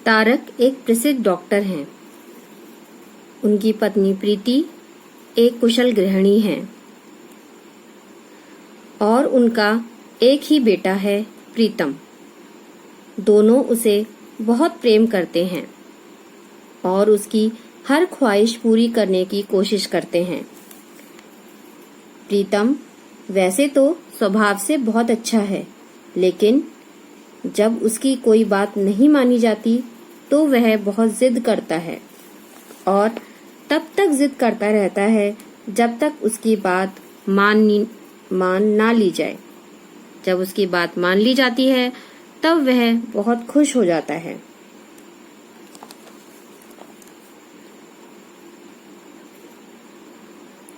तारक एक प्रसिद्ध डॉक्टर हैं। उनकी पत्नी प्रीति एक कुशल गृहिणी हैं और उनका एक ही बेटा है प्रीतम। दोनों उसे बहुत प्रेम करते हैं और उसकी हर ख्वाहिश पूरी करने की कोशिश करते हैं। प्रीतम वैसे तो स्वभाव से बहुत अच्छा है, लेकिन जब उसकी कोई बात नहीं मानी जाती तो वह बहुत जिद करता है और तब तक जिद करता रहता है जब तक उसकी बात मान ना ली जाए। जब उसकी बात मान ली जाती है तब वह बहुत खुश हो जाता है।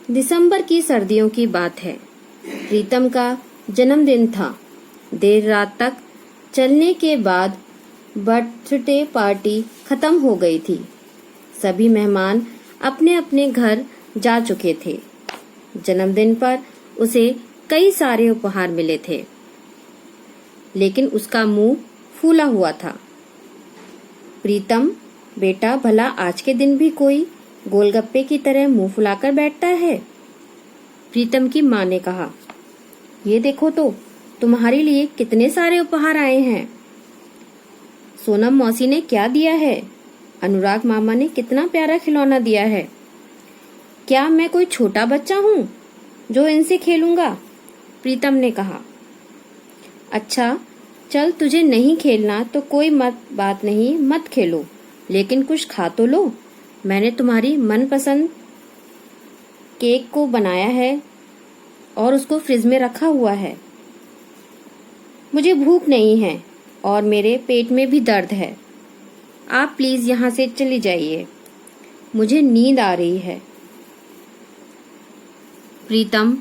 दिसंबर की सर्दियों की बात है। प्रीतम का जन्मदिन था। देर रात तक चलने के बाद बर्थडे पार्टी खत्म हो गई थी। सभी मेहमान अपने अपने घर जा चुके थे। जन्मदिन पर उसे कई सारे उपहार मिले थे, लेकिन उसका मुंह फूला हुआ था। प्रीतम बेटा, भला आज के दिन भी कोई गोलगप्पे की तरह मुंह फुलाकर बैठता है? प्रीतम की माँ ने कहा, ये देखो तो तुम्हारे लिए कितने सारे उपहार आए हैं। सोनम मौसी ने क्या दिया है? अनुराग मामा ने कितना प्यारा खिलौना दिया है। क्या मैं कोई छोटा बच्चा हूँ जो इनसे खेलूंगा? प्रीतम ने कहा। अच्छा चल, तुझे नहीं खेलना तो कोई बात नहीं, मत खेलो, लेकिन कुछ खा तो लो। मैंने तुम्हारी मनपसंद केक को बनाया है और उसको फ्रिज में रखा हुआ है। मुझे भूख नहीं है और मेरे पेट में भी दर्द है। आप प्लीज यहाँ से चली जाइए, मुझे नींद आ रही है। प्रीतम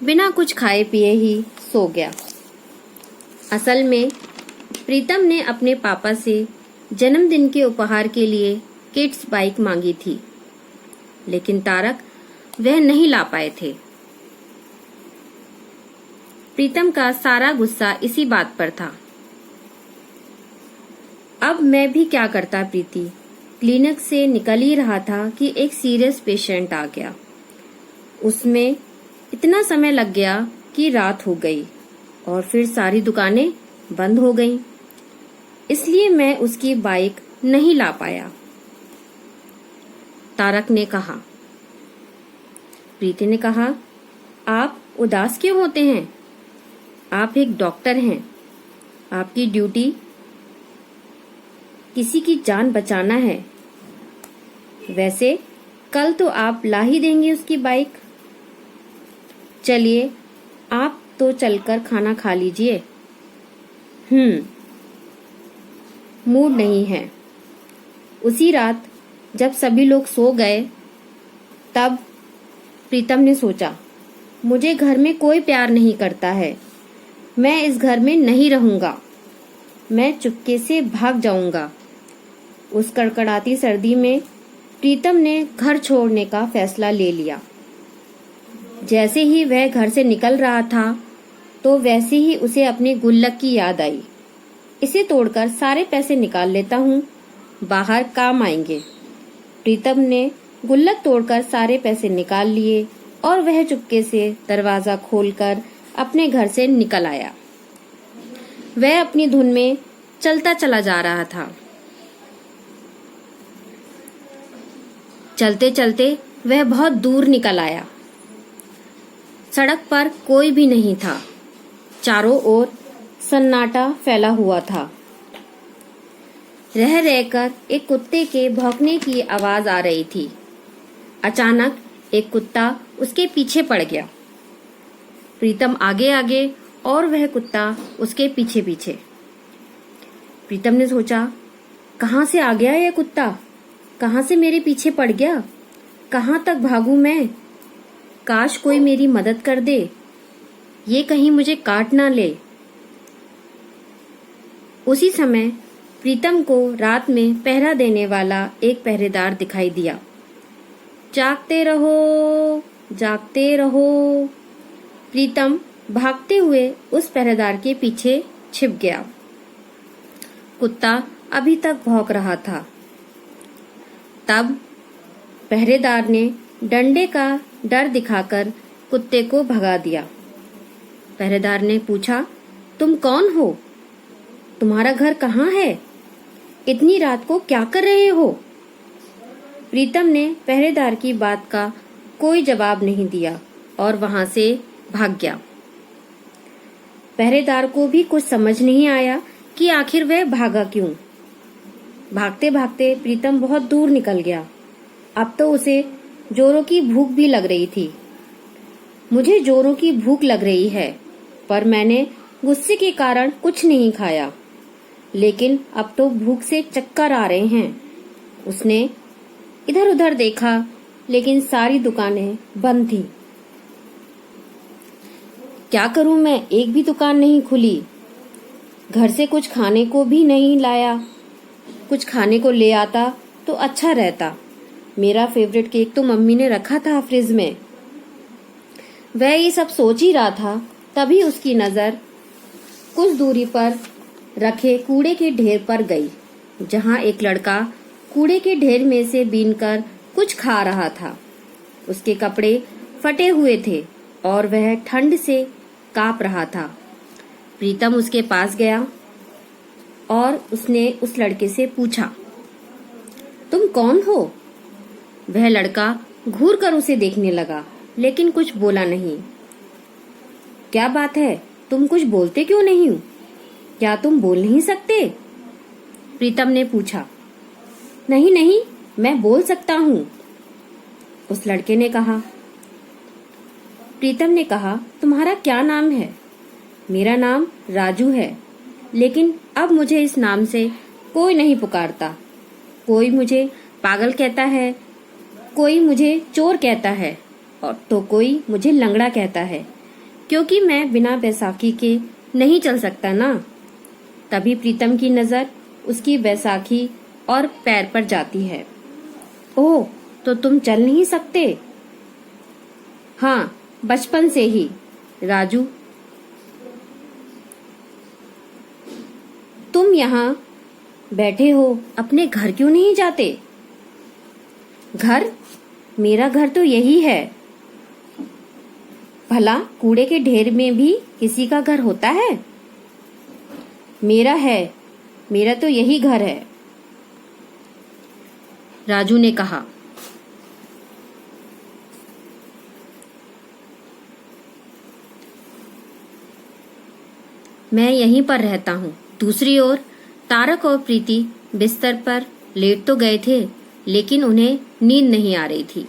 बिना कुछ खाए पिए ही सो गया। असल में प्रीतम ने अपने पापा से जन्मदिन के उपहार के लिए किड्स बाइक मांगी थी, लेकिन तारक वह नहीं ला पाए थे। प्रीतम का सारा गुस्सा इसी बात पर था। अब मैं भी क्या करता प्रीति। क्लिनिक से निकल ही रहा था कि एक सीरियस पेशेंट आ गया। उसमें इतना समय लग गया कि रात हो गई और फिर सारी दुकानें बंद हो गईं। इसलिए मैं उसकी बाइक नहीं ला पाया, तारक ने कहा। प्रीति ने कहा, आप उदास क्यों होते हैं? आप एक डॉक्टर हैं। आपकी ड्यूटी किसी की जान बचाना है। वैसे कल तो आप ला ही देंगे उसकी बाइक। चलिए, आप तो चलकर खाना खा लीजिए। मूड नहीं है। उसी रात जब सभी लोग सो गए तब प्रीतम ने सोचा, मुझे घर में कोई प्यार नहीं करता है। मैं इस घर में नहीं रहूंगा। मैं चुपके से भाग जाऊंगा। उस कड़कड़ाती सर्दी में प्रीतम ने घर छोड़ने का फैसला ले लिया। जैसे ही वह घर से निकल रहा था तो वैसे ही उसे अपने गुल्लक की याद आई। इसे तोड़कर सारे पैसे निकाल लेता हूँ, बाहर काम आएंगे। प्रीतम ने गुल्लक तोड़कर सारे पैसे निकाल लिए और वह चुपके से दरवाजा खोलकर अपने घर से निकल आया। वह अपनी धुन में चलता चला जा रहा था। चलते चलते वह बहुत दूर निकल आया। सड़क पर कोई भी नहीं था। चारों ओर सन्नाटा फैला हुआ था। रह रहकर एक कुत्ते के भौंकने की आवाज आ रही थी। अचानक एक कुत्ता उसके पीछे पड़ गया। प्रीतम आगे आगे और वह कुत्ता उसके पीछे पीछे। प्रीतम ने सोचा, कहाँ से आ गया यह कुत्ता? कहाँ से मेरे पीछे पड़ गया? कहाँ तक भागूं मैं? काश कोई मेरी मदद कर दे, ये कहीं मुझे काट ना ले। उसी समय प्रीतम को रात में पहरा देने वाला एक पहरेदार दिखाई दिया। जागते रहो, जागते रहो। प्रीतम भागते हुए उस पहरेदार के पीछे छिप गया। कुत्ता अभी तक भौंक रहा था। तब पहरेदार ने डंडे का डर दिखाकर कुत्ते को भगा दिया। पहरेदार ने पूछा, तुम कौन हो? तुम्हारा घर कहाँ है? इतनी रात को क्या कर रहे हो? प्रीतम ने पहरेदार की बात का कोई जवाब नहीं दिया और वहां से भाग गया। पहरेदार को भी कुछ समझ नहीं आया कि आखिर वह भागा क्यों। भागते भागते प्रीतम बहुत दूर निकल गया। अब तो उसे जोरों की भूख भी लग रही थी। मुझे जोरों की भूख लग रही है, पर मैंने गुस्से के कारण कुछ नहीं खाया, लेकिन अब तो भूख से चक्कर आ रहे हैं। उसने इधर उधर देखा, लेकिन सारी दुकानें बंद थी। क्या करूं मैं, एक भी दुकान नहीं खुली। घर से कुछ खाने को भी नहीं लाया। कुछ खाने को ले आता तो अच्छा रहता। मेरा फेवरेट केक तो मम्मी ने रखा था फ्रिज में। वह ये सब सोच ही रहा था, तभी उसकी नजर कुछ दूरी पर रखे कूड़े के ढेर पर गई, जहां एक लड़का कूड़े के ढेर में से बीनकर कुछ खा रहा था। उसके कपड़े फटे हुए थे और वह ठंड से कांप रहा था। प्रीतम उसके पास गया और उसने उस लड़के से पूछा, तुम कौन हो? वह लड़का घूर कर उसे देखने लगा, लेकिन कुछ बोला नहीं। क्या बात है, तुम कुछ बोलते क्यों नहीं हो? क्या तुम बोल नहीं सकते? प्रीतम ने पूछा। नहीं नहीं, मैं बोल सकता हूँ, उस लड़के ने कहा। प्रीतम ने कहा, तुम्हारा क्या नाम है? मेरा नाम राजू है, लेकिन अब मुझे इस नाम से कोई नहीं पुकारता। कोई मुझे पागल कहता है, कोई मुझे चोर कहता है, और तो कोई मुझे लंगड़ा कहता है, क्योंकि मैं बिना बैसाखी के नहीं चल सकता ना। तभी प्रीतम की नजर उसकी बैसाखी और पैर पर जाती है। ओह, तो तुम चल नहीं सकते? हाँ, बचपन से ही। राजू, तुम यहाँ बैठे हो, अपने घर क्यों नहीं जाते? घर? मेरा घर तो यही है। भला कूड़े के ढेर में भी किसी का घर होता है? मेरा है, मेरा तो यही घर है, राजू ने कहा। मैं यहीं पर रहता हूँ। दूसरी ओर तारक और प्रीति बिस्तर पर लेट तो गए थे, लेकिन उन्हें नींद नहीं आ रही थी।